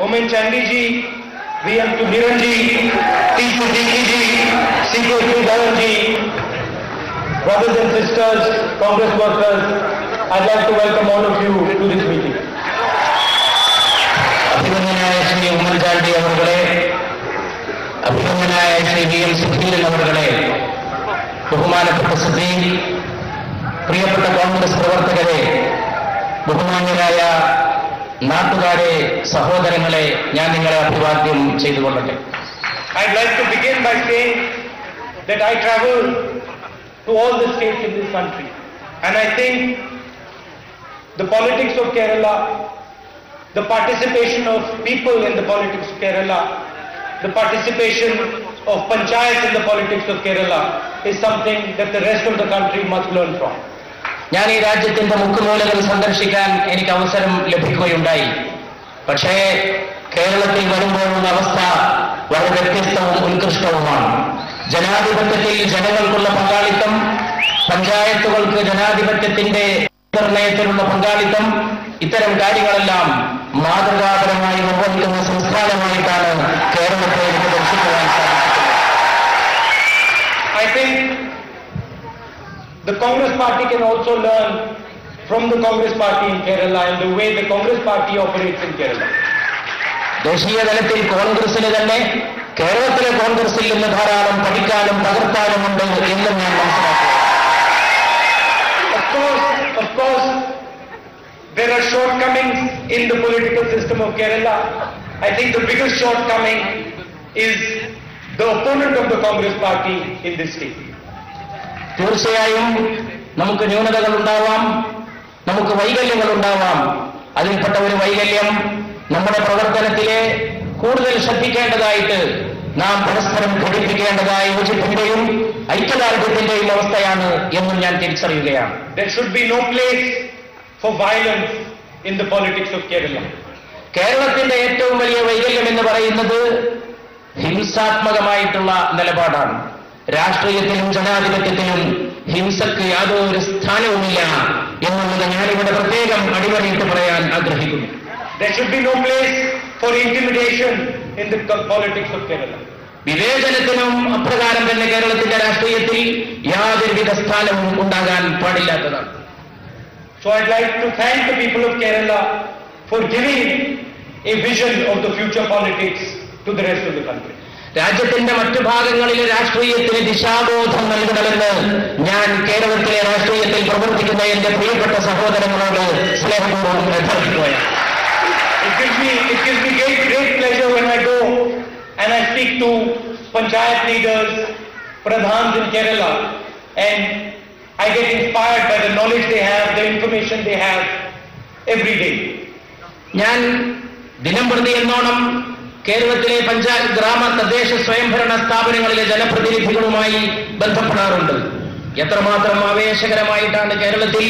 Omen Chandi ji, VM Tudhiran ji, Tishu Diki ji, Siko Sridharan ji, brothers and sisters, Congress workers, I'd like to welcome all of you to this meeting. അഭിനന്ദനായ Shri Oommen Chandy അവരുടെ, അഭിനന്ദനായ Shri VM Sudheeran അവരുടെ, ബഹുമാനപ്പെട്ട ശ്രീ പ്രിയപ്പെട്ട കോൺഗ്രസ് പ്രവർത്തകരെ, ബഹുമാന്യരായ നാട്ടുകാരെ, സഹോദരങ്ങളെ, ഞാൻ നിങ്ങളെ അഭിവാദ്യം ചെയ്തുകൊള്ളട്ടെ. I'd like to begin by saying that I travel to all the states in this country, and I think the politics of Kerala, the participation of people in the politics of Kerala, the participation of panchayats in the politics of Kerala is something that the rest of the country must learn from. ഞാൻ ഈ രാജ്യത്തിന്റെ മുക്കുമൂലകൾ സന്ദർശിക്കാൻ എനിക്ക് അവസരം ലഭിക്കുകയുണ്ടായി. പക്ഷേ കേരളത്തിൽ വരുമ്പോഴുള്ള അവസ്ഥ വളരെ വ്യത്യസ്തവും ഉത്കൃഷ്ടവുമാണ്. ജനാധിപത്യത്തിൽ ജനങ്ങൾക്കുള്ള പങ്കാളിത്തം, പഞ്ചായത്തുകൾക്ക് ജനാധിപത്യത്തിന്റെ നിർണയത്തിലുള്ള പങ്കാളിത്തം, ഇത്തരം കാര്യങ്ങളെല്ലാം മാതൃകാപരമായി നിർവഹിക്കുന്ന സംസ്ഥാനമായിട്ടാണ് കേരളത്തെ ദർശിക്കുവാൻ സാധിക്കുന്നത്. I think the Congress party can also learn from the Congress party in Kerala and the way the Congress party operates in Kerala. ദേശീയ തലത്തിൽ കോൺഗ്രസിന് തന്നെ കേരളത്തിലെ കോൺഗ്രസിൽ നിന്ന് ധാരാളം പഠിക്കാനും പകർത്താനുമുണ്ട് എന്നും ഞാൻ മനസ്സിലാക്കുന്നു. Of course, there are shortcomings in the political system of Kerala. I think the biggest shortcoming is the opponent of the Congress party in this state. തീർച്ചയായും നമുക്ക് ന്യൂനതകൾ ഉണ്ടാവാം, നമുക്ക് വൈകല്യങ്ങൾ ഉണ്ടാവാം. അതിൽപ്പെട്ട ഒരു വൈകല്യം നമ്മുടെ പ്രവർത്തനത്തിലെ കൂടുതൽ ശ്രദ്ധിക്കേണ്ടതായിട്ട് നാം പരസ്പരം ഘടിപ്പിക്കേണ്ടതായ യോജിപ്പിന്റെയും ഐക്യദാർഢ്യത്തിന്റെയും അവസ്ഥയാണ് എന്നും ഞാൻ തിരിച്ചറിയുകയാണ്. There should be no place for violence in the politics of Kerala. കേരളത്തിന്റെ ഏറ്റവും വലിയ വൈകല്യം എന്ന് പറയുന്നത് ഹിംസാത്മകമായിട്ടുള്ള നിലപാടാണ്. രാഷ്ട്രീയത്തിലും ജനാധിപത്യത്തിലും ഹിംസക്ക് യാതൊരു സ്ഥാനവുമില്ല എന്നുള്ളത് ഞാനിവിടെ പ്രത്യേകം അടിവരയിട്ട് പറയാൻ ആഗ്രഹിക്കുന്നു. There should be no place for intimidation in the politics of Kerala. വിവേചനത്തിനും അപ്രകാരം തന്നെ കേരളത്തിന്റെ രാഷ്ട്രീയത്തിൽ യാതൊരുവിധ സ്ഥാനവും ഉണ്ടാകാൻ പാടില്ലാത്തതാണ്. So I'd like to thank the people of Kerala for giving a vision of the future politics to the rest of the country. രാജ്യത്തിന്റെ മറ്റു ഭാഗങ്ങളിലെ രാഷ്ട്രീയത്തിന് ദിശാബോധം നൽകണമെന്ന് ഞാൻ കേരളത്തിലെ രാഷ്ട്രീയത്തിൽ പ്രവർത്തിക്കുന്ന എന്റെ പ്രിയപ്പെട്ട സഹോദരങ്ങളോട് സ്നേഹപൂർവ്വം അഭ്യർത്ഥിക്കുകയാണ്. It gives me great pleasure when I go and I speak to panchayat leaders, pradhans in Kerala, and I get inspired by the knowledge they have, the information they have every day. ഞാൻ ദിനംപ്രതി എന്നോണം കേരളത്തിലെ പഞ്ചായത്ത്, ഗ്രാമ, തദ്ദേശ സ്വയംഭരണ സ്ഥാപനങ്ങളിലെ ജനപ്രതിനിധികളുമായി ബന്ധപ്പെടാറുണ്ട്. എത്രമാത്രം ആവേശകരമായിട്ടാണ് കേരളത്തിൽ